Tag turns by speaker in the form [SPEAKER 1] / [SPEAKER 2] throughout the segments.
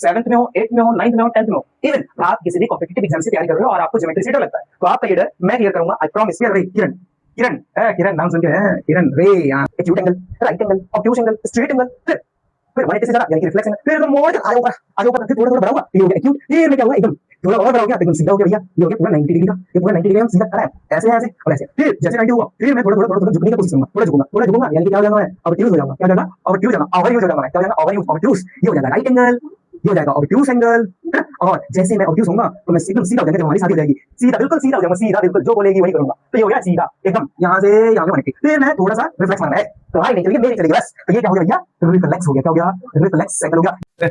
[SPEAKER 1] 7th में हो, 8th में हो, 9th में हो, 10th में हो, इवन आप किसी भी कॉम्पिटिटिव एग्जाम से तैयारी कर रहे हो और आपको ज्योमेट्री से डर लगता है, तो आपका ये डर मैं क्लियर करूंगा, आई प्रॉमिस। रे किरण, किरण किरण नाम सुन के किरण रे, acute angle, right angle, obtuse angle, straight angle, फिर 180 से ज्यादा यानी कि रिफ्लेक्स एंगल, फिर एकदम मोड़ आगे ऊपर फिर थोड़ा थोड़ा बड़ा होगा, ये हो गया एक्यूट, ये में क्या हुआ एकदम थोड़ा और बड़ा हो गया, एकदम सीधा हो गया भैया, ये हो गया पूरा 90 डिग्री का, ये पूरा 90 डिग्री का सीधा खड़ा है, ऐसे ऐसे और ऐसे। फिर जैसे 90 हुआ, फिर मैं थोड़ा थोड़ा थोड़ा झुकने की कोशिश करूंगा, थोड़ा झुकूंगा यानी कि क्या हो जाएगा, मैं ऑब्ट्यूज हो जाऊंगा, क्या हो जाएगा, ऑब्ट्यूज हो जाऊंगा, ओवर यूज हो जाऊंगा, क्या हो जाएगा, ओवर यूज, ऑब्ट्यूज, ये हो जाएगा राइट एंगल, ये हो जाएगा ऑब्ट्यूज एंगल, और जैसे मैं ऑब्ट्यूज होऊंगा तो मैं एकदम सीधा हो जाऊंगा, जब हमारी शादी हो जाएगी सीधा, बिल्कुल सीधा हो जाऊंगा, सीधा बिल्कुल जो बोलेगी वही करूंगा, तो ये हो गया सीधा एकदम यहां से यहां पे 180। फिर मैं थोड़ा सा रिफ्लेक्स मारना है, तो हाई नहीं चलेगी, मेरी चलेगी बस, तो ये क्या हो गया भैया, रिफ्लेक्स हो गया, क्या हो गया, रिफ्लेक्स एंगल हो गया।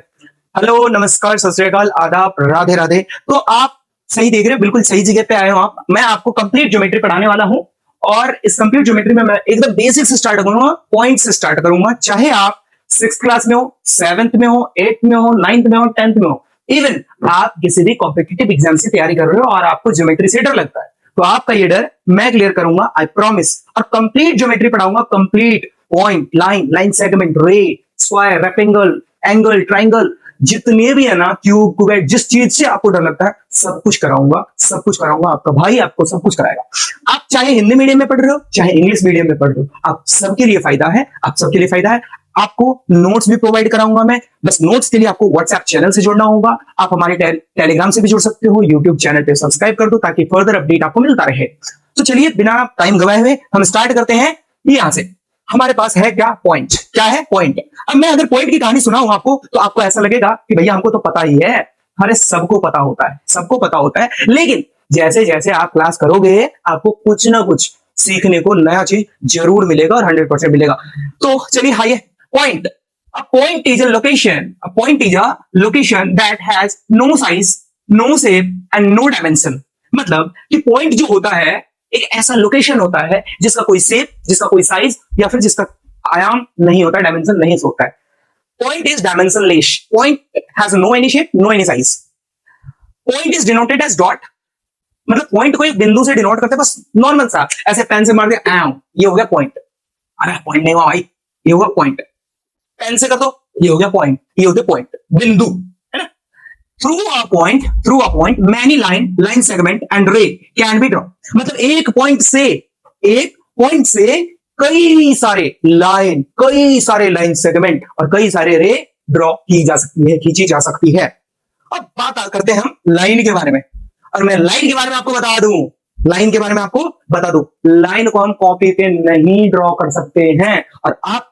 [SPEAKER 2] हेलो, नमस्कार, सत श्री अकाल, आदाब, राधे राधे। तो आप सही देख रहे हैं, बिल्कुल सही जगह पे आए हो आप। मैं आपको कंप्लीट ज्योमेट्री पढ़ाने वाला हूं और इस कंप्लीट ज्योमेट्री में मैं एकदम बेसिक से स्टार्ट करूंगा, पॉइंट से स्टार्ट करूंगा। चाहे आप 6th क्लास में हो, 7th में हो, 8th में हो, 9th में हो, 10th में हो, इवन आप किसी भी कॉम्पिटिटिव एग्जाम से तैयारी कर रहे हो और आपको ज्योमेट्री से डर लगता है, तो आपका ये डर मैं क्लियर करूंगा, आई प्रॉमिस। और कंप्लीट ज्योमेट्री पढ़ाऊंगा, complete point, line, line segment, रे, स्क्वायर, रेक्टेंगल, एंगल, ट्राइंगल, जितने भी है ना, क्यूब, क्यूबेड, जिस चीज से आपको डर लगता है सब कुछ कराऊंगा, सब कुछ कराऊंगा। आपका भाई आपको सब कुछ कराएगा। आप चाहे हिंदी मीडियम में पढ़ रहे हो, चाहे इंग्लिश मीडियम में पढ़ रहे हो, आप सबके लिए फायदा है, आप सबके लिए फायदा है। आपको नोट्स भी प्रोवाइड कराऊंगा मैं, बस नोट्स के लिए आपको व्हाट्सएप चैनल से जुड़ना होगा। आप हमारे टेलीग्राम से भी जुड़ सकते हो, यूट्यूब चैनल पे सब्सक्राइब कर दो ताकि फर्दर अपडेट आपको मिलता रहे। तो चलिए बिना टाइम गवाए हुए हम स्टार्ट करते हैं। यहां से हमारे पास है क्या, पॉइंट। क्या है, पॉइंट। अब मैं अगर पॉइंट की कहानी सुनाऊं आपको तो आपको ऐसा लगेगा कि भैया हमको तो पता ही है। अरे सबको पता होता है, सबको पता होता है, लेकिन जैसे जैसे आप क्लास करोगे आपको कुछ ना कुछ सीखने को नया चीज जरूर मिलेगा और 100% मिलेगा। तो चलिए आइए, point. A point is a location. A point is a location that has no size, no shape and no dimension. मतलब कि पॉइंट जो होता है एक ऐसा लोकेशन होता है जिसका कोई शेप, जिसका कोई साइज या फिर जिसका आयाम नहीं होता, डायमेंशन नहीं होता है। Point is dimensionless. Point has no any shape, no any size. Point is denoted as dot. मतलब पॉइंट को एक बिंदु से डिनोट करते हैं, बस नॉर्मल सा ऐसे पेन से मार दिया, ये हो गया पॉइंट। अरे पॉइंट नहीं हुआ भाई, ये हुआ पॉइंट। पेन से कर दो, ये हो गया पॉइंट। ये हो गया पॉइंट, बिंदु, है ना। Through a point many line segment and रे कैन बी ड्रॉ। मतलब एक पॉइंट से कई सारे लाइन सेगमेंट और कई सारे रे ड्रॉ की जा सकती है, खींची जा सकती है। अब बात करते हैं हम लाइन के बारे में, और मैं लाइन के बारे में आपको बता दूं, लाइन को हम कॉपी पे नहीं ड्रॉ कर सकते हैं। और आप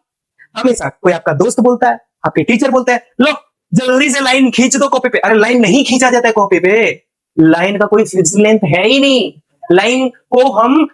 [SPEAKER 2] हमेशा, कोई आपका दोस्त बोलता है, आपके टीचर बोलते हैं, लो जल्दी से लाइन खींच दो कॉपी पे। अरे लाइन नहीं खींचा जाता है कॉपी पे, लाइन का कोई फिक्स लेंथ है ही नहीं। लाइन को हम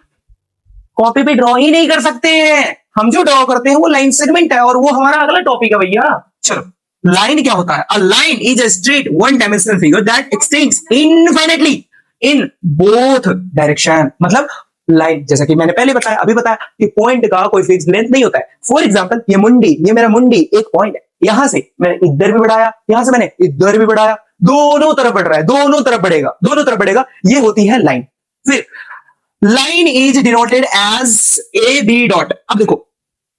[SPEAKER 2] कॉपी पे ड्रॉ ही नहीं कर सकते हैं। हम जो ड्रॉ करते हैं वो लाइन सेगमेंट है, और वो हमारा अगला टॉपिक है भैया। चलो, लाइन क्या होता है? A line is a straight one dimensional figure that x tends infinitely in both direction. मतलब लाइन, जैसा कि मैंने पहले बताया, अभी बताया कि पॉइंट का कोई फिक्स लेंथ नहीं होता है। फॉर एग्जांपल, ये मेरा मुंडी एक पॉइंट है। यहां से मैंने इधर भी बढ़ाया, यहां से मैंने इधर भी बढ़ाया, दोनों तरफ बढ़ रहा है, दोनों तरफ बढ़ेगा, ये होती है लाइन। फिर line is denoted as A B dot. अब देखो,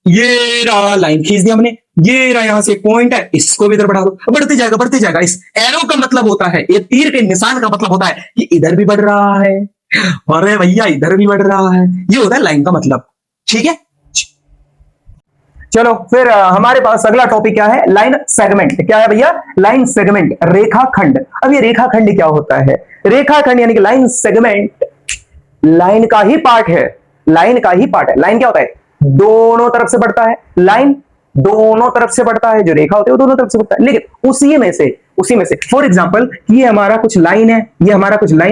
[SPEAKER 2] ये रहा लाइन खींच दिया हमने, ये रहा यहां से एक पॉइंट है, इसको भी इधर बढ़ा दो, बढ़ते जाएगा। इस एरो का मतलब होता है, ये तीर के निशान का मतलब होता है कि इधर भी बढ़ रहा है, अरे भैया इधर भी बढ़ रहा है। ये होता है लाइन का मतलब, ठीक है। चलो फिर हमारे पास अगला टॉपिक क्या है? Line segment. क्या है भैया? लाइन सेगमेंट, रेखाखंड। अब ये रेखाखंड क्या होता है? रेखाखंड यानी कि लाइन सेगमेंट लाइन का ही पार्ट है। लाइन क्या होता है? दोनों तरफ से बढ़ता है। लाइन दोनों तरफ से बढ़ता है, जो रेखा होती है वो दोनों तरफ से बढ़ता है। लेकिन उसी में से फॉर एग्जांपल, ये हमारा कुछ लाइन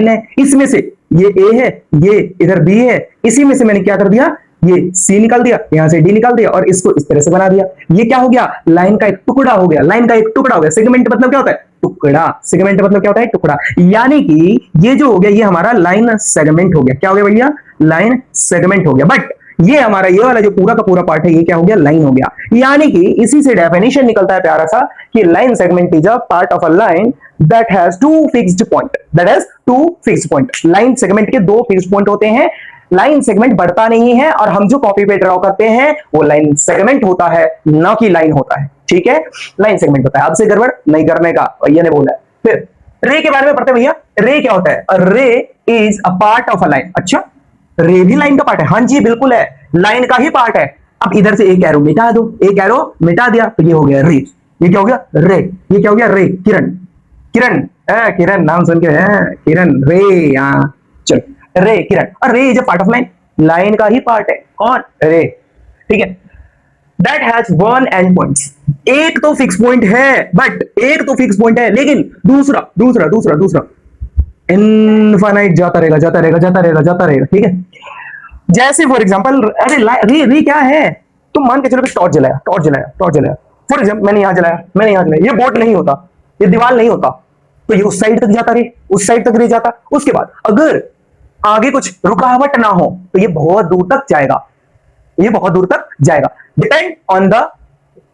[SPEAKER 2] है, इसमें से ये ए है, ये इधर बी है, इसी में से मैंने क्या कर दिया, ये सी निकाल दिया, यहां से डी निकाल दिया और इसको इस तरह से बना दिया। ये क्या हो गया? लाइन का एक टुकड़ा हो गया। सेगमेंट मतलब क्या होता है? टुकड़ा। यानी कि ये जो हो गया, ये हमारा लाइन सेगमेंट हो गया। क्या हो गया भैया? लाइन सेगमेंट हो गया। बट ये हमारा ये वाला जो पूरा का पूरा पार्ट है, ये क्या हो गया? लाइन हो गया। यानी कि इसी से डेफिनेशन निकलता है प्यारा सा कि line segment is a part of a line that has two fixed point. Line segment के दो फिक्स्ड पॉइंट होते हैं। लाइन सेगमेंट बढ़ता नहीं है, और हम जो कॉपी पे ड्रॉ करते हैं वो लाइन सेगमेंट होता है, ना कि लाइन होता है।
[SPEAKER 1] ठीक है, लाइन सेगमेंट होता है, आपसे गड़बड़ नहीं करने का भैया ने बोला है। फिर रे के बारे में पढ़ते भैया, रे क्या होता है? रे is a part of a line. अच्छा, रे भी लाइन का पार्ट है? हाँ जी बिल्कुल है, लाइन का ही पार्ट है। अब इधर से एक एरो मिटा दो, एक एरो मिटा दिया तो ये हो गया रे। ये क्या हो गया? रे। ये क्या हो गया? रे। किरण, किरण, किरण नाम सुन के किरण, रे। हाँ चलो, रे किरण, और रे is a part of line, line का ही पार्ट है कौन? रे। ठीक है, that has one and points, एक तो फिक्स पॉइंट है, बट एक तो फिक्स पॉइंट है, लेकिन दूसरा दूसरा दूसरा दूसरा इनफाइनाइट जाता रहेगा, जाता रहेगा, जाता रहेगा, जाता रहेगा। ठीक है, जैसे फॉर एग्जांपल, अरे रे रे क्या है? तुम मान के चलो कि टॉर्च जलाया, टॉर्च जलाया, टॉर्च जलाया, फॉर एग्जांपल मैंने यहां जलाया, मैंने यहां जलाया, ये बोर्ड नहीं होता, ये दीवार नहीं होता, तो ये उस साइड तक जाता रे, उस साइड तक रे जाता। उसके बाद अगर आगे कुछ रुकावट ना हो तो ये बहुत दूर तक जाएगा, ये बहुत दूर तक जाएगा। Depend on the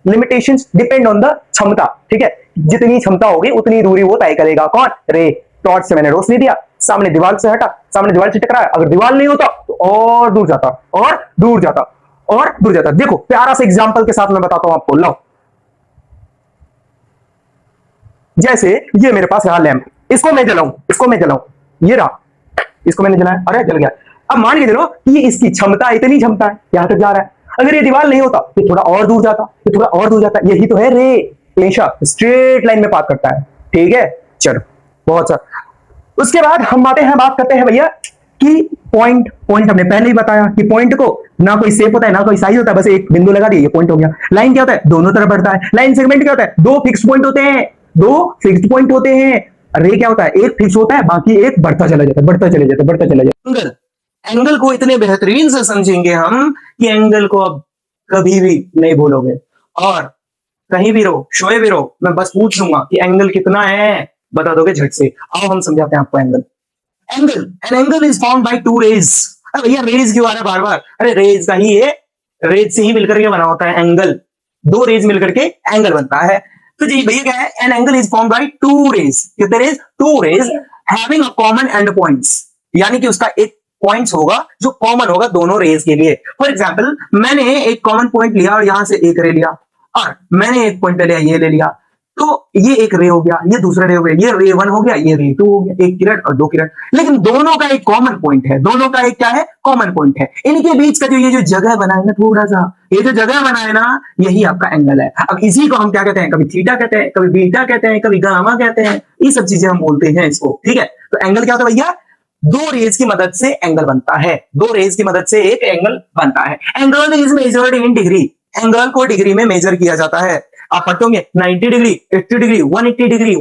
[SPEAKER 1] limitations, depend on the क्षमता। ठीक है, जितनी क्षमता होगी उतनी दूरी वो तय करेगा कौन? रे। टॉर्च से मैंने रोशनी दिया, सामने दीवार से हटा, सामने दीवार से टकराया, अगर दीवार नहीं होता तो और दूर जाता, और दूर जाता, और दूर जाता। देखो प्यारा सा एग्जांपल के साथ मैं बताता हूं आपको, लो जैसे ये मेरे पास रहा लैंप, इसको मैं जलाऊं, इसको मैं जलाऊं, ये रहा, इसको मैंने जलाया, अरे जल गया। अब मान के चलो कि इसकी क्षमता, इतनी क्षमता है, यहां तक जा रहा है, अगर ये दीवार नहीं होता तो थोड़ा और दूर जाता, तो थोड़ा और दूर जाता। यही तो है रे, हमेशा स्ट्रेट लाइन में पास करता है। ठीक है, चलो बहुत सा। उसके बाद हम बात करते हैं भैया कि पॉइंट, पॉइंट हमने पहले ही बताया कि पॉइंट को ना कोई शेप होता है ना कोई साइज होता है, बस एक बिंदु लगा दिया, ये पॉइंट हो गया। लाइन क्या होता है? दोनों तरफ बढ़ता है। लाइन सेगमेंट क्या होता है? दो फिक्स पॉइंट होते हैं, दो फिक्स्ड पॉइंट होते हैं। रे क्या होता है? एक फिक्स होता है, बाकी एक बढ़ता चला जाता है, बढ़ता चला जाता है, बढ़ता चला जाता है।
[SPEAKER 2] एंगल को इतने बेहतरीन से समझेंगे हम कि एंगल को अब कभी भी नहीं भूलोगे, और कहीं भी रहो, सोए भी रहो, मैं बस पूछ लूंगा कि एंगल कितना है, बता दोगे झट से। आओ हम समझाते हैं आपको angle. Angle, an angle is formed by two rays. अरे भैया रेज क्यों आ रहा है बार बार? अरे रेज का ही है, रेज से ही मिलकर के बना होता है एंगल, दो रेज मिलकर के एंगल बनता है। तो जी भैया क्या है? An angle is formed by two rays. कितने rays? Two rays having a common end points, यानी कि उसका एक पॉइंट्स होगा जो कॉमन होगा दोनों रेज के लिए। फॉर एग्जाम्पल मैंने एक कॉमन पॉइंट लिया और यहां से एक रे लिया, और मैंने एक पॉइंट लिया, ये ले लिया, तो ये एक रे हो गया, ये दूसरा रे हो गया, ये रे 1 हो गया, ये रे 2 हो गया, एक किरण और दो किरण। लेकिन दोनों का एक कॉमन पॉइंट है, दोनों का एक क्या है? कॉमन पॉइंट है। इनके बीच का जो ये जो जगह बना है ना, थोड़ा सा ये जो जगह बना है ना, यही आपका एंगल है। अब इसी को हम क्या कहते हैं? कभी थीटा कहते हैं, कभी बीटा कहते हैं, कभी गामा कहते हैं, ये सब चीजें हम बोलते हैं इसको। ठीक है, तो एंगल क्या होता है भैया? दो रेज की मदद से एंगल बनता है, दो रेज की मदद से एक एंगल बनता है। Angle is measured in degree, angle को डिग्री में मेजर किया जाता है। आप पढ़ोगे 90 degree, 80 degree, 180 degree,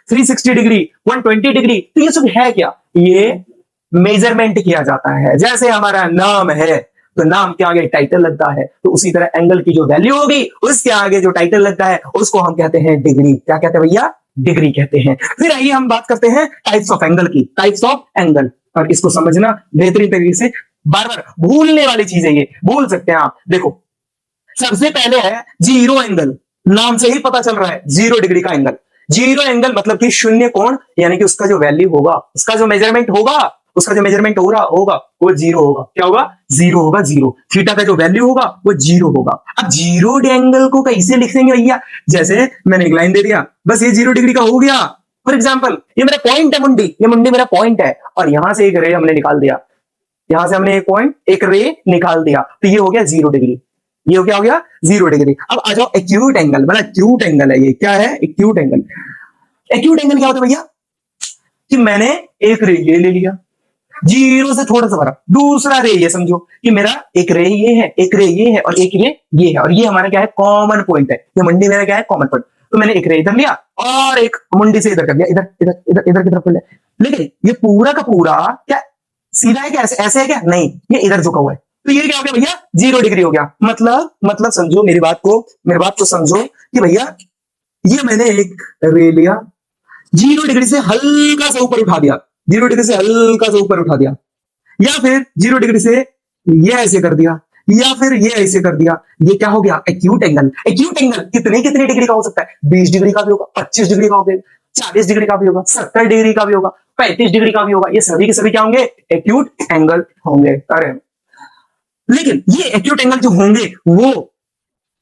[SPEAKER 2] 360 degree, 120 degree, तो ये सब है क्या? ये मेजरमेंट किया जाता है। जैसे हमारा नाम है तो नाम के आगे टाइटल लगता है, तो उसी तरह एंगल की जो वैल्यू होगी उसके आगे जो टाइटल लगता है उसको हम कहते हैं डिग्री। क्या कहते हैं भैया? डिग्री कहते हैं। फिर आइए हम बात करते हैं टाइप्स ऑफ एंगल की, टाइप्स ऑफ एंगल, और इसको समझना बेहतरीन तरीके से। बार बार भूलने वाली चीज है ये, भूल सकते हैं आप। देखो सबसे पहले है जीरो एंगल, नाम से ही पता चल रहा है 0 डिग्री का एंगल। जीरो एंगल मतलब कि शून्य कोण, यानी कि उसका जो वैल्यू होगा, उसका जो मेजरमेंट होगा, उसका जो मेजरमेंट हो रहा होगा वो जीरो होगा। क्या होगा? जीरो होगा, जीरो। थीटा का जो वैल्यू होगा वो जीरो होगा। अब जीरो एंगल को कैसे लिखेंगे भैया? जैसे मैंने एक लाइन दे दिया, बस ये 0 डिग्री का हो गया। फॉर एग्जाम्पल ये मेरा पॉइंट है, मुंडी, ये मुंडी मेरा पॉइंट है, और यहां से एक रे हमने निकाल दिया, यहां से हमने एक पॉइंट, एक रे निकाल दिया, तो ये हो गया 0 डिग्री। ये हो गया 0 डिग्री। अब आ जाओ एक्यूट एंगल, बड़ा एक्यूट एंगल है ये। क्या है एक्यूट एंगल? एक्यूट एंगल क्या होता है भैया? कि मैंने एक रे ये ले लिया, जीरो से थोड़ा सा बड़ा, दूसरा रे ये समझो कि मेरा एक रे ये है, एक रे ये है, और एक रे ये है, और ये हमारा क्या है? कॉमन पॉइंट है। ये मुंडी मेरा क्या है? Common point. तो मैंने एक रे इधर लिया और एक मुंडी से इधर कर लिया, इधर इधर इधर इधर की तरफ कर लिया। लेकिन ये पूरा का पूरा क्या सीधा है क्या? ऐसे है क्या? नहीं, ये इधर झुका हुआ है। तो ये क्या हो गया भैया? 0 डिग्री हो गया। मतलब समझो मेरी बात को समझो कि भैया ये मैंने एक रे लिया, 0 डिग्री से हल्का सा ऊपर उठा दिया, 0 डिग्री से हल्का सा ऊपर उठा दिया, या फिर 0 डिग्री से ये ऐसे कर दिया, या फिर ये ऐसे कर दिया। ये क्या हो गया? Acute angle. एक्यूट एंगल कितने कितने डिग्री का हो सकता है? 20 डिग्री का भी होगा, 25 डिग्री का होगा, 40 डिग्री का भी होगा, 70 डिग्री का भी होगा, 35 डिग्री का भी होगा। ये सभी के सभी क्या होंगे? एक्यूट एंगल होंगे। अरे लेकिन ये एक्यूट एंगल जो होंगे वो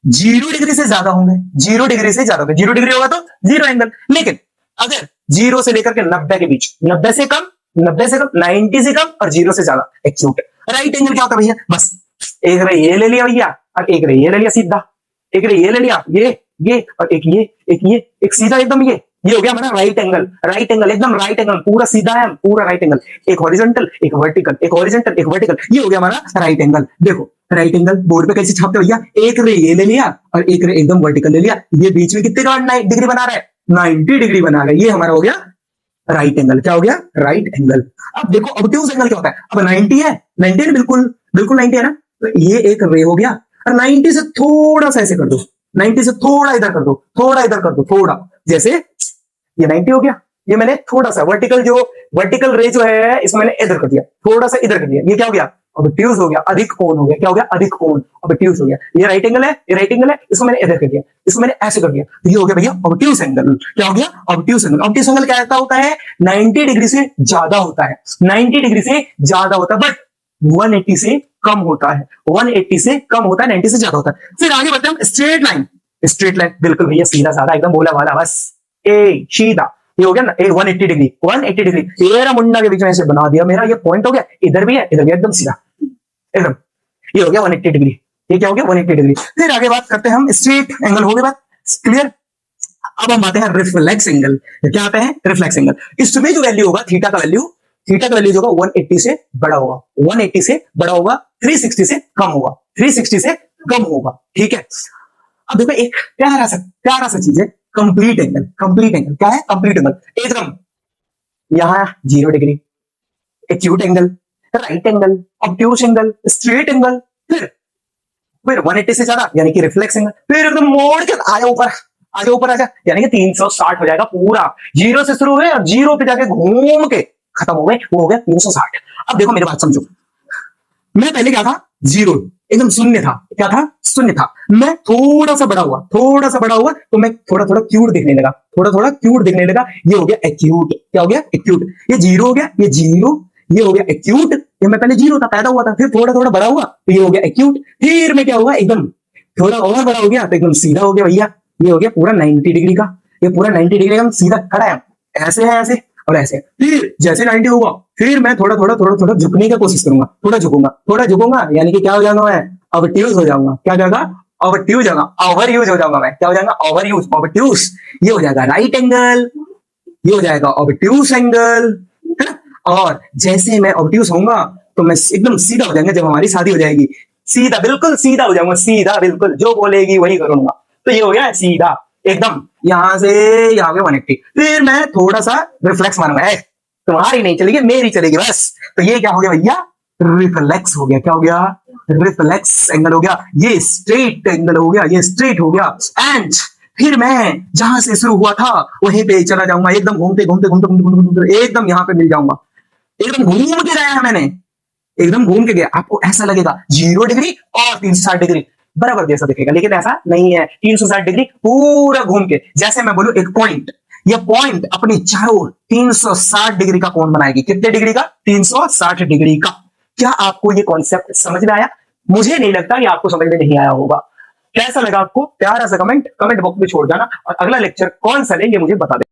[SPEAKER 2] 0 डिग्री से ज्यादा होंगे, 0 डिग्री से ज्यादा होंगे, 0 डिग्री होगा तो जीरो एंगल। लेकिन अगर 0 से लेकर के 90 के बीच, 90 से कम, 90 से कम, 90 से कम और 0 से ज्यादा, एक्यूट। राइट एंगल क्या होता है भैया? बस एक रे ये ले लिया भैया और एक रे ये ले लिया सीधा, एक रे ये ले लिया, ये और एक ये, एक सीधा एकदम ये हो गया हमारा राइट एंगल। राइट एंगल एकदम राइट एंगल, पूरा सीधा है, पूरा राइट एंगल। एक हॉरिजॉन्टल, एक वर्टिकल, एक हॉरिजॉन्टल, एक वर्टिकल, ये हो गया हमारा राइट एंगल। देखो राइट एंगल बोर्ड पे कैसे छापते भैया? एक रे ये ले लिया और एक रे एकदम वर्टिकल ले लिया, ये बीच में कितने का डिग्री बना रहा है? 90 डिग्री बना रहा है। ये हमारा हो गया राइट एंगल। क्या हो गया? Right angle. अब देखो ऑब्ट्यूज एंगल क्या होता है? अब 90 है, 90 है बिल्कुल बिल्कुल 90 है ना, तो ये एक रे हो गया और 90 से थोड़ा सा ऐसे कर दो, 90 से थोड़ा इधर कर दो, थोड़ा इधर कर दो, थोड़ा, जैसे ये 90 हो गया, ये मैंने थोड़ा सा वर्टिकल रे जो है इसको मैंने इधर कर दिया, थोड़ा सा इधर कर दिया, ये क्या हो गया? ऑब्ट्यूज हो गया, अधिक कोण हो गया। क्या हो गया? अधिक कोण, ऑब्ट्यूज हो गया। ये राइट एंगल है, ये राइट एंगल है, इसको मैंने इधर कर दिया, इसको मैंने ऐसे कर दिया, तो ये हो गया भैया ऑब्ट्यूज एंगल। क्या हो गया? Obtuse angle. ऑब्ट्यूज एंगल क्या होता है? 90 डिग्री से ज्यादा होता है, 90 डिग्री से ज्यादा होता है, बट 180 से कम होता है, 180 से कम होता है, 90 से ज्यादा होता है। फिर आगे बढ़ते हैं, स्ट्रेट लाइन। स्ट्रेट लाइन बिल्कुल भैया सीधा साधा एकदम बोला वाला, बस ए सीधा, ये हो गया ना 180 डिग्री, 180 डिग्री। ये मुंडा के बीच में ऐसे बना दिया, मेरा ये पॉइंट हो गया, इधर भी है, इधर भी एकदम सीधा, एकदम ये हो गया 180 डिग्री। ये क्या हो गया? 180 डिग्री। फिर आगे बात करते हैं हम, स्ट्रेट एंगल हो गया बात क्लियर। अब हम आते हैं रिफ्लेक्स एंगल। क्या आते हैं? Reflex angle. इसमें जो वैल्यू होगा थीटा का वैल्यू जो होगा 180 से बड़ा होगा, 180 से बड़ा होगा, 360 से कम होगा, 360 से कम होगा। ठीक है। अब देखो एक प्यारा सा चीज है, कंप्लीट एंगल। कंप्लीट एंगल क्या है? कंप्लीट एंगल एकदम यहां 0 degree, acute angle, right angle, obtuse angle, straight angle, फिर 180 से ज्यादा यानी कि रिफ्लेक्स एंगल, फिर एकदम मोड़ के आजा ऊपर आजा, यानी कि 360 हो जाएगा पूरा। 0 से शुरू हुए और 0 पे जाके घूम के खत्म हो गए, वो हो गया 360। अब देखो मेरी बात समझो, मैं पहले क्या था? 0, एकदम शून्य था। क्या था? शून्य था। मैं थोड़ा सा बड़ा हुआ तो मैं थोड़ा क्यूट दिखने लगा, क्यूट दिखने लगा। ये हो गया एक्यूट। क्या हो गया? एक्यूट। ये 0 हो गया, ये 0, ये हो गया एक्यूट। ये मैं पहले 0 था, पैदा हुआ था, फिर थोड़ा बड़ा हुआ तो ये हो गया एक्यूट। फिर मैं क्या हुआ? एकदम थोड़ा और बड़ा हो गया तो एकदम सीधा हो गया भैया। ये हो गया पूरा 90 डिग्री का, ये पूरा 90 डिग्री का सीधा खड़ा है, ऐसे है, ऐसे और ऐसे। फिर जैसे 90 होगा फिर मैं थोड़ा झुकने की कोशिश करूंगा, थोड़ा झुकूंगा यानी कि क्या हो जाऊंगा? मैं ऑब्ट्यूज हो जाऊंगा। क्या हो जाएगा? ऑब्ट्यूज होगा, ओवर यूज हो जाऊंगा मैं। क्या हो जाएगा? Over use, obtuse. ये हो जाएगा राइट एंगल, ये हो जाएगा ऑब्ट्यूज एंगल, है ना। और जैसे मैं ऑब्ट्यूज होऊंगा तो मैं एकदम सीधा हो जाएंगे, जब हमारी शादी हो जाएगी सीधा, बिल्कुल सीधा हो जाऊंगा, सीधा बिल्कुल जो बोलेगी वही करूंगा। तो ये हो गया सीधा एकदम, यहां से यहाँ पे 180। फिर मैं थोड़ा सा रिफ्लेक्स मारूंगा, तुम्हारी नहीं चलेगी मेरी चलेगी बस। तो ये क्या हो गया भैया? रिफ्लेक्स हो गया। क्या हो गया? रिफ्लेक्स एंगल हो गया। ये स्ट्रेट एंगल हो गया, ये स्ट्रेट हो गया। एंड फिर मैं जहां से शुरू हुआ था वहीं पे चला जाऊंगा, एकदम घूमते एकदम यहाँ पे मिल जाऊंगा। एकदम घूम के गया है मैंने, एकदम घूम के गया। आपको ऐसा लगेगा 0 डिग्री और 360 डिग्री बराबर जैसा दिखेगा, लेकिन ऐसा नहीं है। 360 डिग्री पूरा घूम के, जैसे मैं बोलूं एक पॉइंट, ये पॉइंट अपने चारों ओर 360 डिग्री का कोण बनाएगी। कितने डिग्री का? 360 डिग्री का। क्या आपको ये कॉन्सेप्ट समझ में आया? मुझे नहीं लगता कि आपको समझ में नहीं आया होगा। कैसा लगा आपको? प्यारा सा कमेंट बॉक्स में छोड़ जाना, और अगला लेक्चर कौन सा ले ये मुझे बता दें।